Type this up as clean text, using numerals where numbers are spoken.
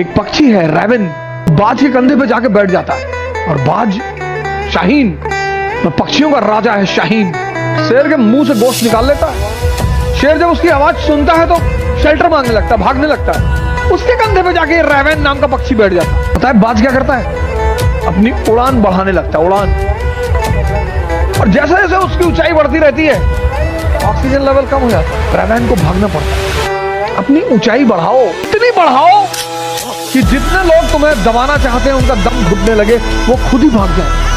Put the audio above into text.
एक पक्षी है रैवन, बाज के कंधे पे जाके बैठ जाता है और बाज शाहीन, तो पक्षियों का राजा है शाहीन, शेर के मुंह से गोश्त निकाल लेता है। शेर जब उसकी आवाज सुनता है तो शेल्टर मांगने लगता है, भागने लगता है। उसके कंधे पे जाके रैवन नाम का पक्षी बैठ जाता है। पता है बाज क्या करता है? अपनी उड़ान बढ़ाने लगता है, उड़ान। और जैसे जैसे उसकी ऊंचाई बढ़ती रहती है ऑक्सीजन लेवल कम हो जाता है, रैवन को भागना पड़ता है। अपनी ऊंचाई बढ़ाओ, इतनी बढ़ाओ कि जितने लोग तुम्हें दबाना चाहते हैं उनका दम घुटने लगे, वो खुद ही भाग जाए।